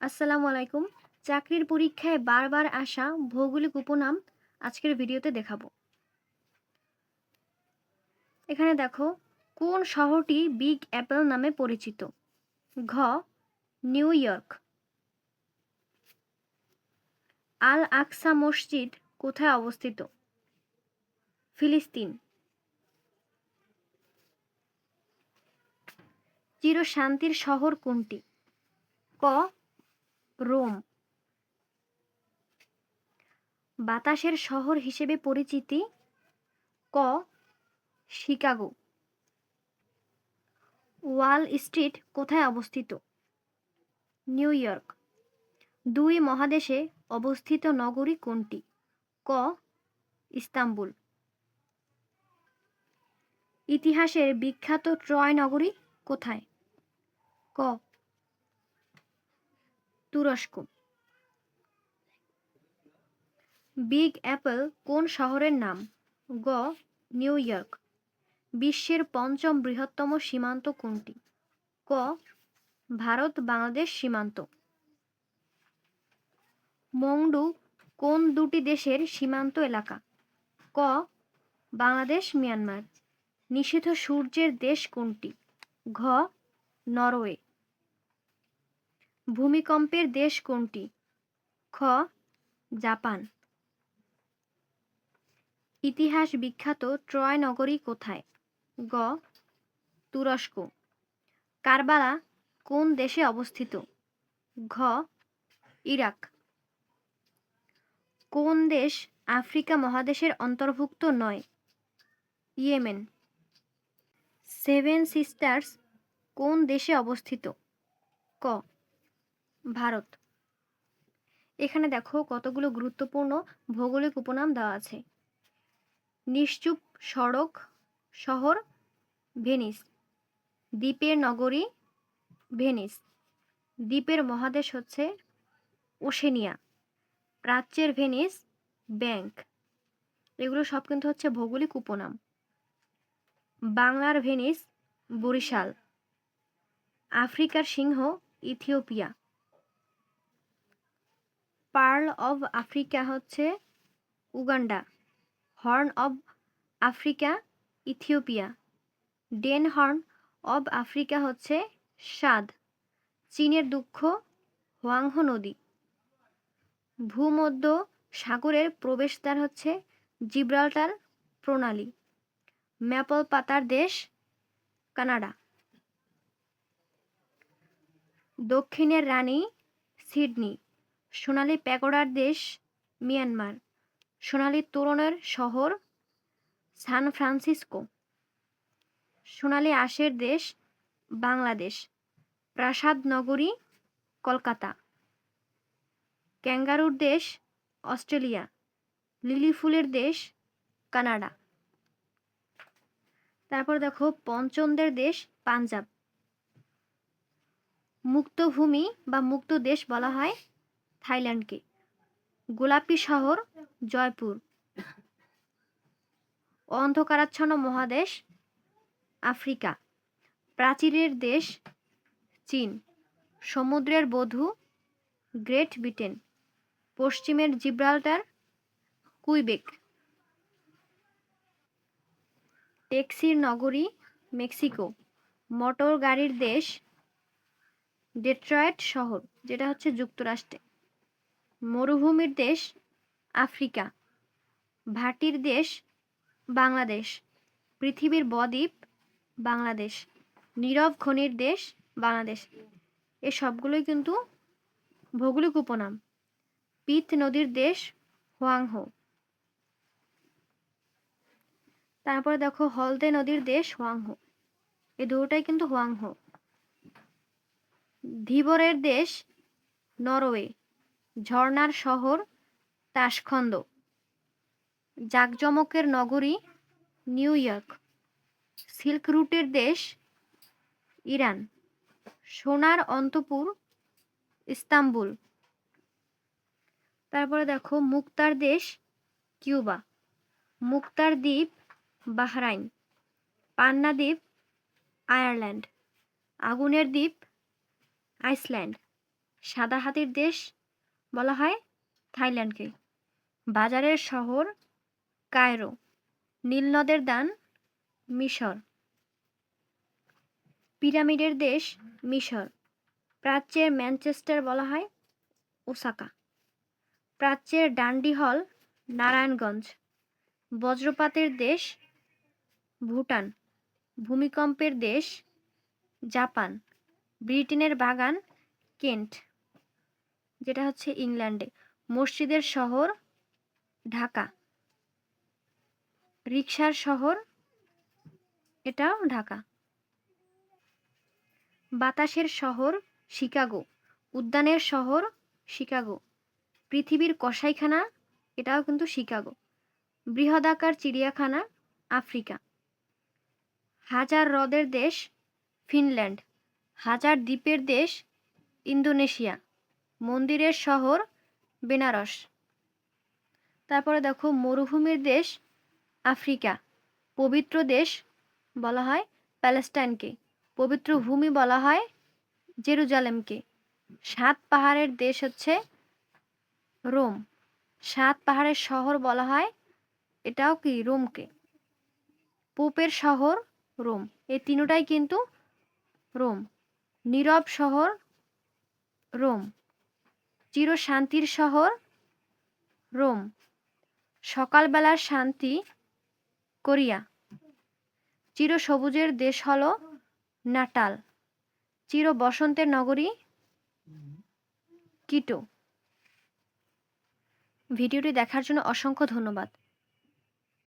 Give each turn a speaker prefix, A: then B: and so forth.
A: আসসালামু আলাইকুম। চাকরির পরীক্ষায় বারবার আসা ভৌগোলিক উপনাম আজকের ভিডিওতে দেখাবো। এখানে দেখো, কোন শহরটি বিগ অ্যাপল নামে পরিচিত? ঘ. New York. আল আকসা মসজিদ কোথায় অবস্থিত? ফিলিস্তিন। চিরশান্তির শহর কোনটি? ক. রোম। বাতাসের শহর হিসেবে পরিচিতি? ক. শিকাগো। ওয়াল স্ট্রিট কোথায় অবস্থিত? New York. দুই মহাদেশে অবস্থিত নগরী কোনটি? ক. ইস্তাম্বুল। ইতিহাসের বিখ্যাত ট্রয় নগরী কোথায়? ক. তুরস্ক। বিগ অ্যাপল কোন শহরের নাম? গ. New York. বিশ্বের পঞ্চম বৃহত্তম সীমান্ত কোনটি? ক. ভারত বাংলাদেশ সীমান্ত। মংডু কোন দুটি দেশের সীমান্ত এলাকা? ক. বাংলাদেশ মিয়ানমার। নিষিদ্ধ সূর্যের দেশ কোনটি? ঘ. নরওয়ে। ভূমিকম্পের দেশ কোনটি? খ. জাপান। ইতিহাস বিখ্যাত ট্রয় নগরী কোথায়? গ. তুরস্ক। কারবালা কোন দেশে অবস্থিত? ঘ. ইরাক। কোন দেশ আফ্রিকা মহাদেশের অন্তর্ভুক্ত নয়? ইয়েমেন। সেভেন সিস্টার্স কোন দেশে অবস্থিত? ক. ভারত। এখানে দেখো কতগুলো গুরুত্বপূর্ণ ভৌগোলিক উপনাম দেওয়া আছে। নিশ্চুপ সড়ক শহর ভেনিস। দ্বীপের নগরী ভেনিস। দ্বীপের মহাদেশ হচ্ছে ওশেনিয়া। প্রাচ্যের ভেনিস ব্যাংক। এগুলো সব কিন্তু হচ্ছে ভৌগোলিক উপনাম। বাংলার ভেনিস বরিশাল। আফ্রিকার সিংহ ইথিওপিয়া। পার্ল অব আফ্রিকা হচ্ছে Uganda. Horn of Africa Ethiopia. ডেন হর্ন অব আফ্রিকা হচ্ছে সাদ। চীনের দুঃখ হোয়াংহো নদী। ভূমধ্য সাগরের প্রবেশদ্বার হচ্ছে জিব্রাল্টার প্রণালী। ম্যাপল পাতার দেশ কানাডা। দক্ষিণের রানী সিডনি। সোনালী প্যাগোডার দেশ মিয়ানমার। সোনালী তোরণের শহর সান ফ্রান্সিসকো। সোনালী আঁশের দেশ বাংলাদেশ। প্রাসাদ নগরী কলকাতা। ক্যাঙ্গারুর দেশ অস্ট্রেলিয়া। লিলি ফুলের দেশ কানাডা। তারপর দেখো, পঞ্চমদের দেশ পাঞ্জাব। মুক্ত ভূমি বা মুক্ত দেশ বলা হয় থাইল্যান্ডকে। গোলাপি শহর জয়পুর। অন্ধকারাচ্ছন্ন মহাদেশ আফ্রিকা। প্রাচীরের দেশ চীন। সমুদ্রের বধূ গ্রেট ব্রিটেন। পশ্চিমের জিব্রাল্টার কুইবেক। ট্যাক্সির নগরী মেক্সিকো। মোটর গাড়ির দেশ ডেট্রয়েট শহর, যেটা হচ্ছে যুক্তরাষ্ট্রে। মরুভূমির দেশ আফ্রিকা। ভাটির দেশ বাংলাদেশ। পৃথিবীর বদ্বীপ বাংলাদেশ। নীরব খনির দেশ বাংলাদেশ। এ সবগুলোই কিন্তু ভৌগোলিক উপনাম। পিত নদীর দেশ হোয়াংহো। তারপরে দেখো, হলদে নদীর দেশ হোয়াংহো। এই দুটোটাই কিন্তু হোয়াংহো। ধীবরের দেশ নরওয়ে। ঝর্ণার শহর তাশখন্দ। জাকজমকের নগরী নিউ ইয়র্ক। সিল্ক রুটের দেশ ইরান। সোনার অন্তপুর ইস্তাম্বুল। তারপরে দেখো, মুক্তার দেশ কিউবা। মুক্তার দ্বীপ বাহরাইন। পান্না দ্বীপ আয়ারল্যান্ড। আগুনের দ্বীপ আইসল্যান্ড। সাদা হাতির দেশ বলা হয় থাইল্যান্ডকে। বাজারের শহর কায়রো। নীলনদের দান মিশর। পিরামিডের দেশ মিশর। প্রাচ্যের ম্যানচেস্টার বলা হয় ওসাকা। প্রাচ্যের ডান্ডি হল নারায়ণগঞ্জ। বজ্রপাতের দেশ ভুটান। ভূমিকম্পের দেশ জাপান। ব্রিটেনের বাগান কেন্ট, যেটা হচ্ছে ইংল্যান্ডে। মসজিদের শহর ঢাকা। রিকশার শহর এটাও ঢাকা। বাতাসের শহর শিকাগো। উদ্যানের শহর শিকাগো। পৃথিবীর কসাইখানা এটাও কিন্তু শিকাগো। বৃহদাকার চিড়িয়াখানা আফ্রিকা। হাজার হ্রদের দেশ ফিনল্যান্ড। হাজার দ্বীপের দেশ ইন্দোনেশিয়া। মন্দিরের শহর বেনারস। তারপরে দেখো মরুভূমির দেশ আফ্রিকা। পবিত্র দেশ বলা হয় প্যালেস্টাইনকে। পবিত্র ভূমি বলা হয় জেরুজালেমকে। 7 পাহাড়ের দেশ হচ্ছে রোম। 7 পাহাড়ের শহর বলা হয় এটাও কি রোমকে। পোপের শহর রোম। এই তিনটাই কিন্তু রোম। নীরব শহর রোম। চিরশান্তির শহর রোম। সকালবেলার শান্তি কোরিয়া। চিরসবুজের দেশ হল নাটাল। চির বসন্তের নগরী কিটো। ভিডিওটি দেখার জন্য অসংখ্য ধন্যবাদ।